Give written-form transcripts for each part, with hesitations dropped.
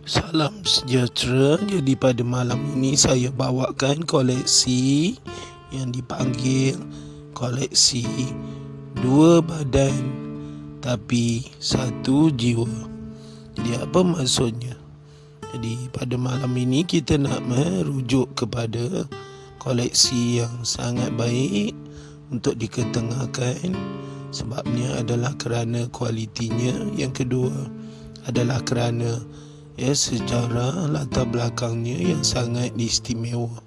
Salam sejahtera. Jadi pada malam ini saya bawakan koleksi yang dipanggil koleksi dua badan tapi satu jiwa. Jadi apa maksudnya? Jadi pada malam ini kita nak merujuk kepada koleksi yang sangat baik untuk diketengahkan. Sebabnya adalah kerana kualitinya. Yang kedua adalah kerana sejarah latar belakangnya yang sangat istimewa.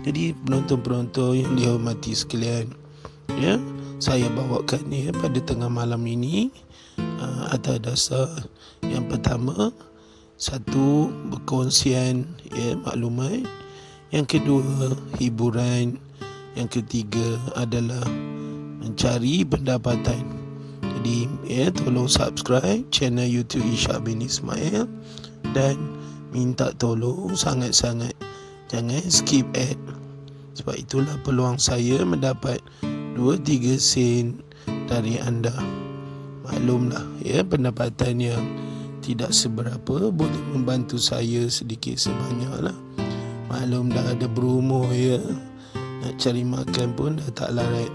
Jadi penonton-penonton yang dihormati sekalian, saya bawakan pada tengah malam ini atas dasar yang pertama, satu, berkongsian maklumat. Yang kedua, hiburan. Yang ketiga adalah mencari pendapatan. Jadi tolong subscribe channel YouTube Ishak bin Ismail dan minta tolong sangat-sangat jangan skip ad. Sebab itulah peluang saya mendapat 2-3 sen dari anda. Maklumlah pendapatan yang tidak seberapa boleh membantu saya sedikit sebanyaklah. Maklum dah ada berumur nak cari makan pun dah tak larat.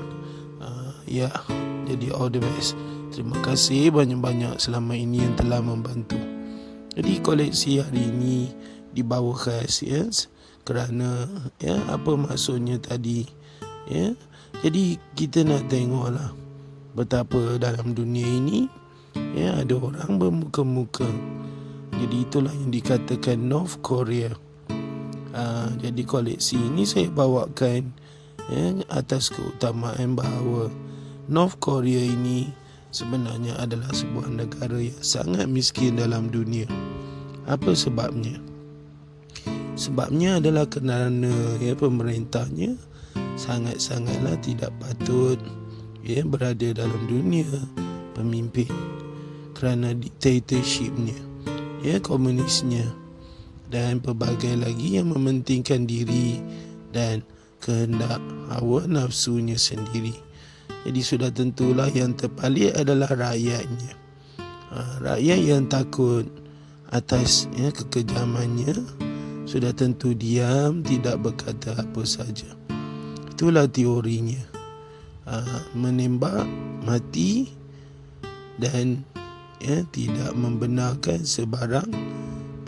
Jadi all the best. Terima kasih banyak-banyak selama ini yang telah membantu. Jadi koleksi hari ini dibawa khas kerana apa maksudnya tadi. Jadi kita nak tengoklah betapa dalam dunia ini ada orang bermuka-muka. Jadi itulah yang dikatakan North Korea. Jadi koleksi ini saya bawakan atas keutamaan bahawa North Korea ini sebenarnya adalah sebuah negara yang sangat miskin dalam dunia. Apa sebabnya? Sebabnya adalah kerana pemerintahnya sangat-sangatlah tidak patut berada dalam dunia pemimpin kerana dictatorshipnya, komunisnya dan pelbagai lagi yang mementingkan diri dan kehendak hawa nafsunya sendiri. Jadi sudah tentulah yang terpalit adalah rakyatnya. Rakyat yang takut atas kekejamannya sudah tentu diam, tidak berkata apa saja. Itulah teorinya. Menembak mati dan tidak membenarkan sebarang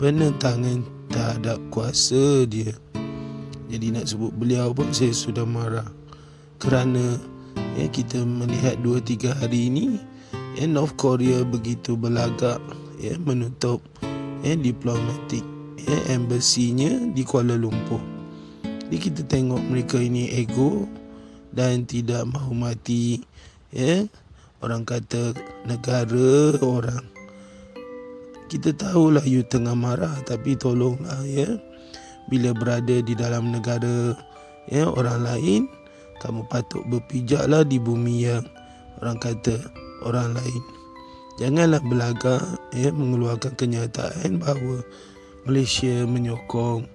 penentangan terhadap kuasa dia. Jadi nak sebut beliau pun saya sudah marah kerana kita melihat 2-3 hari ini North Korea begitu berlagak menutup diplomatik embassinya di Kuala Lumpur. Jadi kita tengok mereka ini ego dan tidak menghormati orang kata negara orang. Kita tahulah you tengah marah, tapi tolonglah bila berada di dalam negara orang lain, kamu patut berpijaklah di bumi yang orang kata orang lain. Janganlah belagak mengeluarkan kenyataan bahawa Malaysia menyokong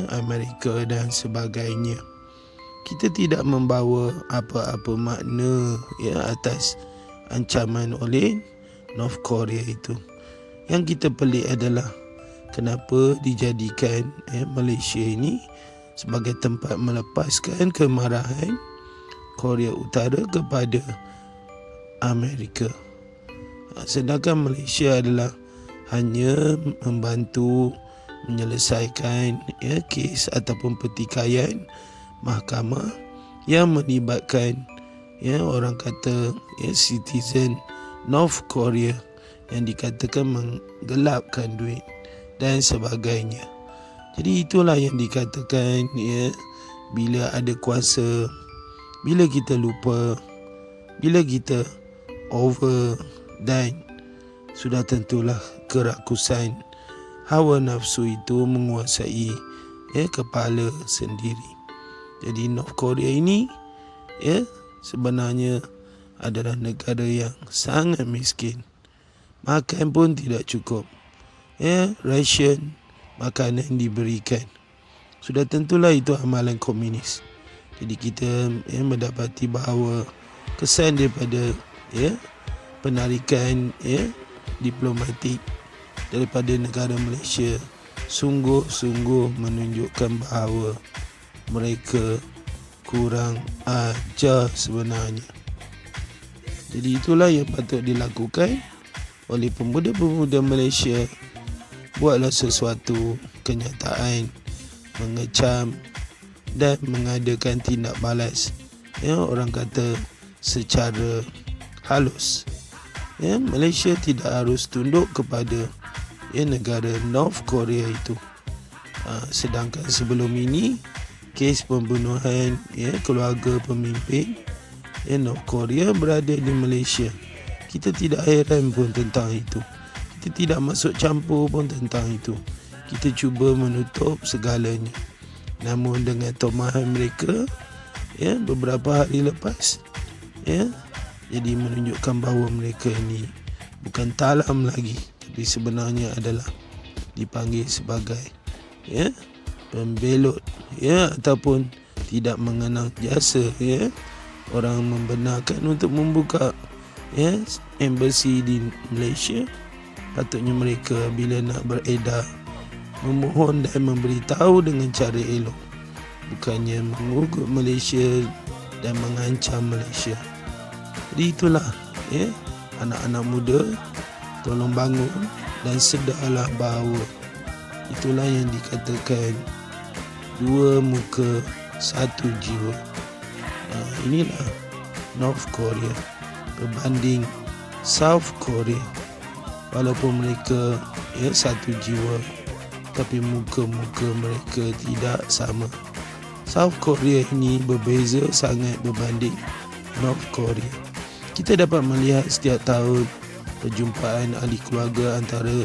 Amerika dan sebagainya. Kita tidak membawa apa-apa makna atas ancaman oleh North Korea itu. Yang kita pelik adalah kenapa dijadikan Malaysia ini sebagai tempat melepaskan kemarahan Korea Utara kepada Amerika. Sedangkan Malaysia adalah hanya membantu menyelesaikan kes ataupun pertikaian mahkamah yang melibatkan orang kata citizen North Korea yang dikatakan menggelapkan duit dan sebagainya. Jadi itulah yang dikatakan bila ada kuasa, bila kita lupa, bila kita over, dan sudah tentulah kerakusan hawa nafsu itu menguasai kepala sendiri. Jadi North Korea ini sebenarnya adalah negara yang sangat miskin. Makan pun tidak cukup. Ration makanan diberikan. Sudah tentulah itu amalan komunis. Jadi kita mendapati bahawa kesan daripada penarikan diplomatik daripada negara Malaysia sungguh-sungguh menunjukkan bahawa mereka kurang ajar sebenarnya. Jadi itulah yang patut dilakukan oleh pemuda-pemuda Malaysia. Buatlah sesuatu kenyataan, mengecam dan mengadakan tindak balas, orang kata secara halus. Malaysia tidak harus tunduk kepada negara North Korea itu. Sedangkan sebelum ini kes pembunuhan keluarga pemimpin North Korea berada di Malaysia. Kita tidak heran pun tentang itu. Kita tidak masuk campur pun tentang itu. Kita cuba menutup segalanya. Namun dengan tomahan mereka beberapa hari lepas jadi menunjukkan bahawa mereka ini bukan talam lagi, tapi sebenarnya adalah dipanggil sebagai pembelot ataupun tidak mengenal jasa orang membenarkan untuk membuka embassy di Malaysia. Patutnya mereka bila nak beredar memohon dan memberitahu dengan cara elok, bukannya mengugut Malaysia dan mengancam Malaysia. Jadi itulah anak-anak muda, tolong bangun dan sedarlah bahawa itulah yang dikatakan dua muka satu jiwa. Inilah North Korea berbanding South Korea. Walaupun mereka satu jiwa, tapi muka-muka mereka tidak sama. South Korea ini berbeza sangat berbanding North Korea. Kita dapat melihat setiap tahun perjumpaan ahli keluarga antara